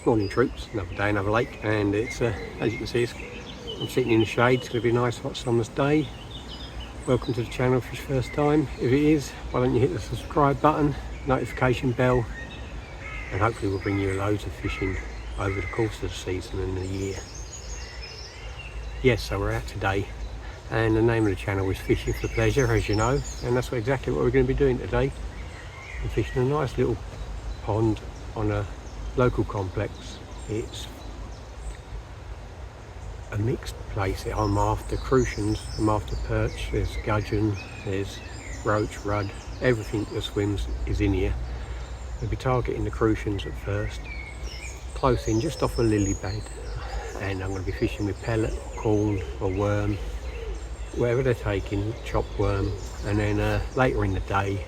Morning troops, another day, another lake, and it's as you can see, I'm sitting in the shade. It's going to be a nice hot summer's day. Welcome to the channel for your first time. If it is, why don't you hit the subscribe button, notification bell, and hopefully we'll bring you loads of fishing over the course of the season and the year. Yes, so we're out today, and the name of the channel is Fishing for Pleasure, as you know, and that's exactly what we're going to be doing today. I'm fishing a nice little pond on a local complex. It's a mixed place. I'm after crucians, I'm after perch, there's gudgeon, there's roach, rudd, everything that swims is in here. We'll be targeting the crucians at first, close in just off a lily bed, and I'm going to be fishing with pellet, or corn or worm, wherever they're taking, chopped worm, and then later in the day,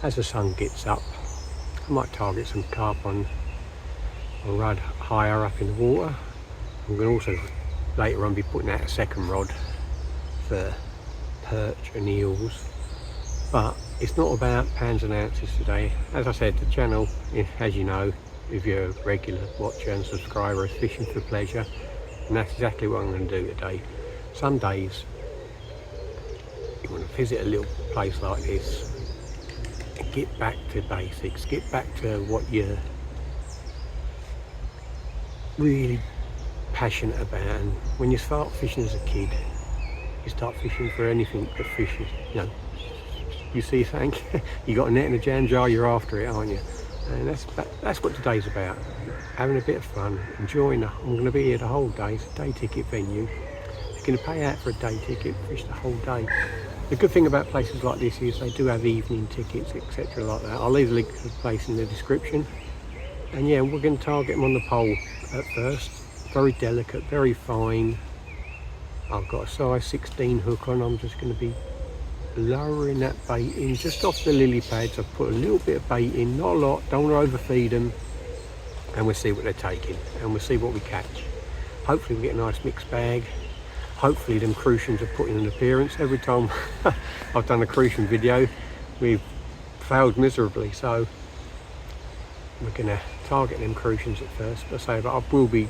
as the sun gets up, I might target some carp on a rod higher up in the water. I'm going to also later on be putting out a second rod for perch and eels, but it's not about pounds and ounces today. As I said, the channel, as you know, if you're a regular watcher and subscriber, is Fishing for Pleasure, and that's exactly what I'm going to do today. Some days you want to visit a little place like this and get back to basics, get back to what you're really passionate about. And when you start fishing as a kid, you start fishing for anything that fishes. You know, you see something, you got a net and a jam jar, you're after it, aren't you? And that's what today's about. Having a bit of fun, enjoying. I'm going to be here the whole day. It's a day ticket venue. You're going to pay out for a day ticket, fish the whole day. The good thing about places like this is they do have evening tickets, etc. like that. I'll leave the link to the place in the description. And yeah, we're going to target them on the pole at first. Very delicate, very fine. I've got a size 16 hook on. I'm just going to be lowering that bait in just off the lily pads. I've put a little bit of bait in, not a lot, don't want to overfeed them, and we'll see what they're taking and we'll see what we catch. Hopefully we get a nice mixed bag. Hopefully them crucians are putting an appearance. Every time I've done a crucian video, we've failed miserably, so we're going to target them crucians at first. But I will be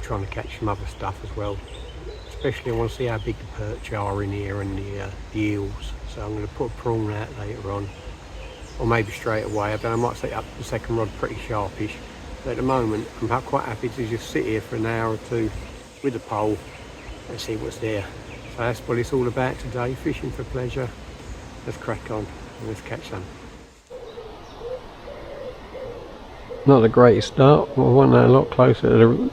trying to catch some other stuff as well. Especially I want to see how big the perch are in here and the eels. So I'm going to put a prawn out later on, or maybe straight away. But I might set up the second rod pretty sharpish. But at the moment, I'm quite happy to just sit here for an hour or two with a pole and see what's there. So that's what it's all about today, fishing for pleasure. Let's crack on and let's catch some. Not the greatest start, but I want that a lot closer to the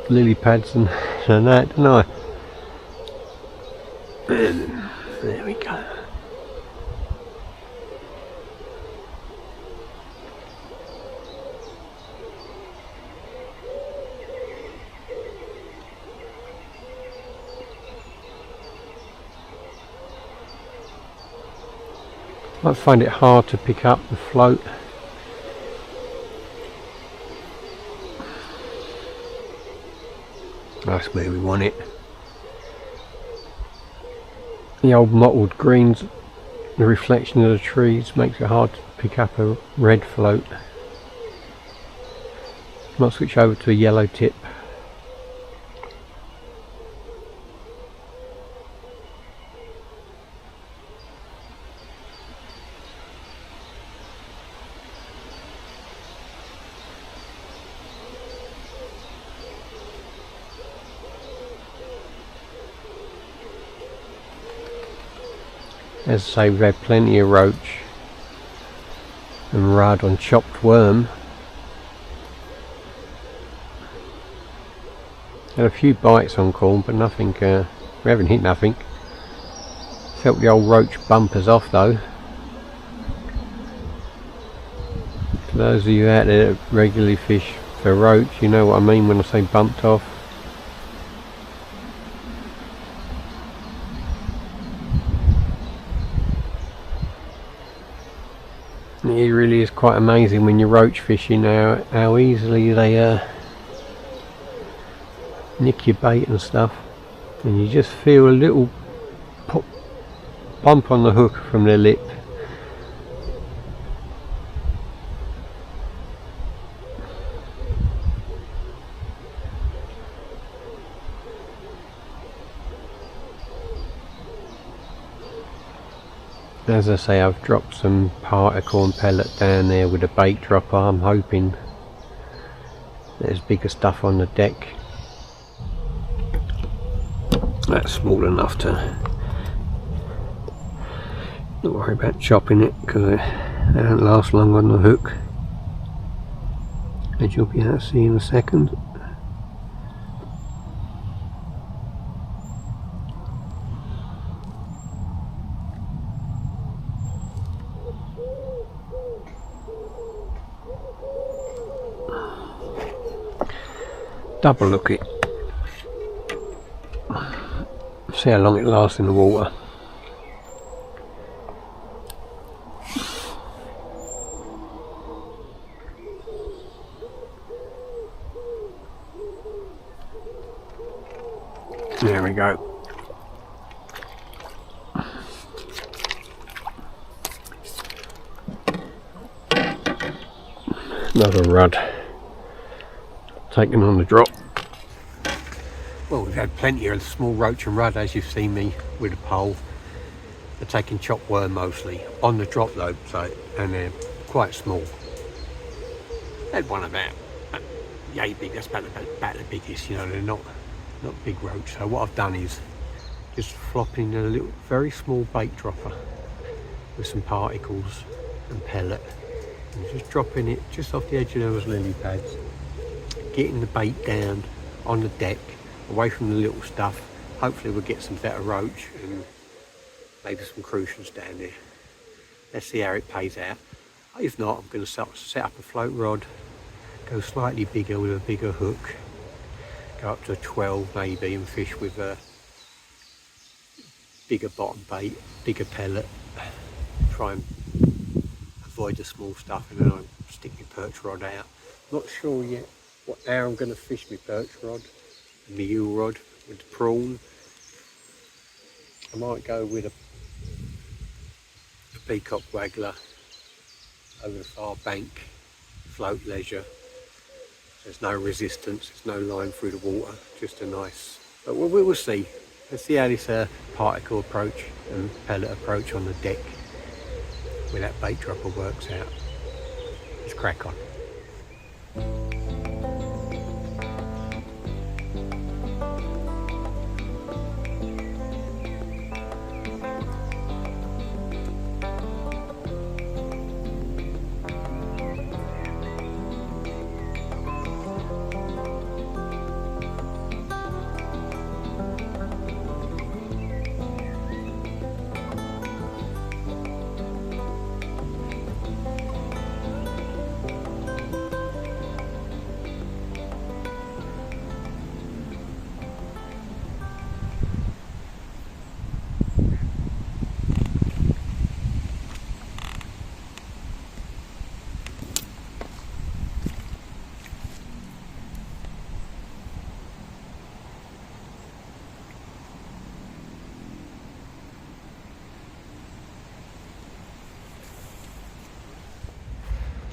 lily pads than that, don't I? There we go. I find it hard to pick up the float. That's where we want it. The old mottled greens, the reflection of the trees makes it hard to pick up a red float. Might switch over to a yellow tip. As I say, we've had plenty of roach and rudd on chopped worm. Had a few bites on corn, but nothing, we haven't hit nothing. Felt the old roach bumpers off though. For those of you out there that regularly fish for roach, you know what I mean when I say bumped off. It really is quite amazing when you're roach fishing how easily they nick your bait and stuff, and you just feel a little pop, bump on the hook from their lip. As I say, I've dropped some particle and pellet down there with a bait dropper. I'm hoping there's bigger stuff on the deck. That's small enough to not worry about chopping it, because it don't last long on the hook, as you'll be able to see in a second. Double look it, see how long it lasts in the water. There we go. Another rudd taken on the drop. Well, we've had plenty of small roach and rudd, as you've seen me with a pole. They're taking chopped worm mostly on the drop though, so, and they're quite small. Had one about yay big. That's about the biggest. You know, they're not big roach. So what I've done is just flopping a little, very small bait dropper with some particles and pellet, and just dropping it just off the edge of those lily pads, getting the bait down on the deck, away from the little stuff. Hopefully we'll get some better roach and maybe some crucians down there. Let's see how it pays out. If not, I'm going to set up a float rod, go slightly bigger with a bigger hook, go up to a 12 maybe, and fish with a bigger bottom bait, bigger pellet, try and avoid the small stuff, and then I'll stick my perch rod out. Not sure yet how I'm going to fish my perch rod and my eel rod with the prawn. I might go with a peacock waggler over the far bank, float leisure. There's no resistance, there's no line through the water, just a nice, but we'll see. Let's see how this particle approach and pellet approach on the deck where that bait dropper works out. Let's crack on.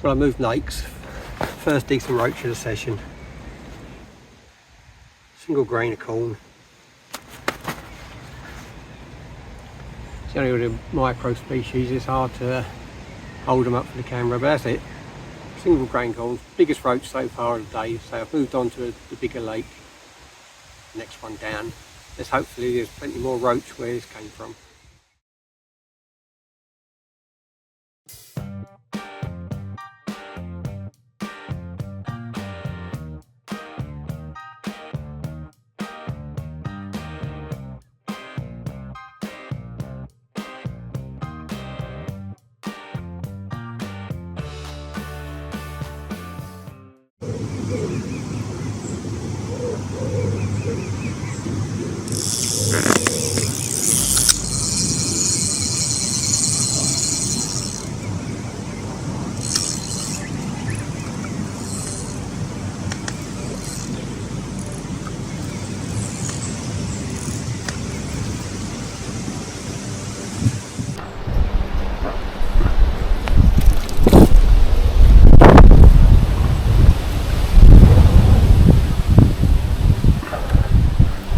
Well, I moved nakes, first decent roach of the session, single grain of corn. It's only with the micro species, it's hard to hold them up for the camera, but that's it. Single grain corn, biggest roach so far of the day, so I've moved on to the bigger lake, next one down. Hopefully there's plenty more roach where this came from.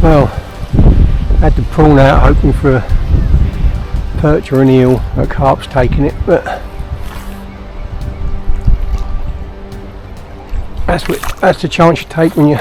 Well, had the prawn out hoping for perch or an eel, a carp's taking it, but that's the chance you take when you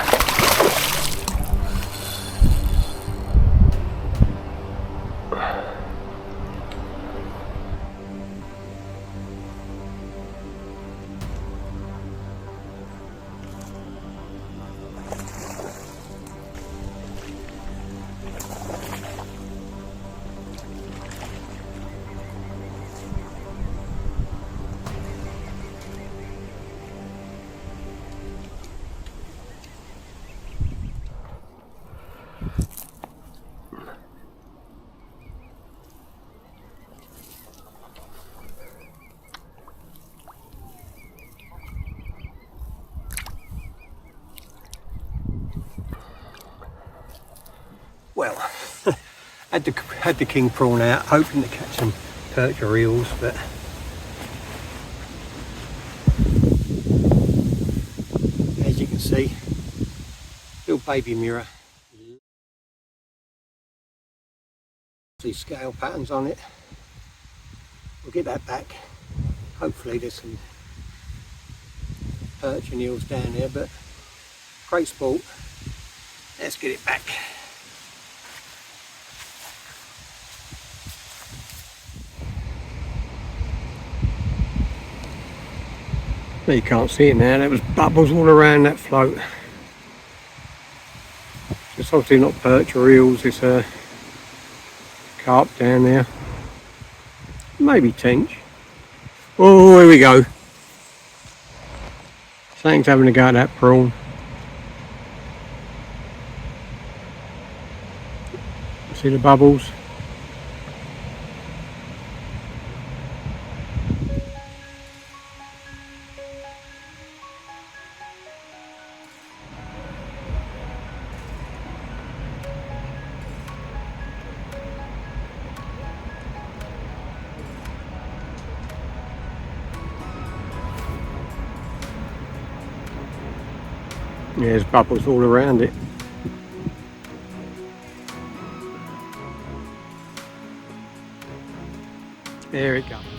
well, had the king prawn out, hoping to catch some perch or eels, but as you can see, little baby mirror, see scale patterns on it. We'll get that back. Hopefully there's some perch and eels down there, but great sport. Let's get it back. You can't see it now, there was bubbles all around that float. It's obviously not perch or eels, it's a carp down there. Maybe tench. Oh, here we go. Something's having a go at that prawn. See the bubbles? Yeah, there's bubbles all around it. There it goes.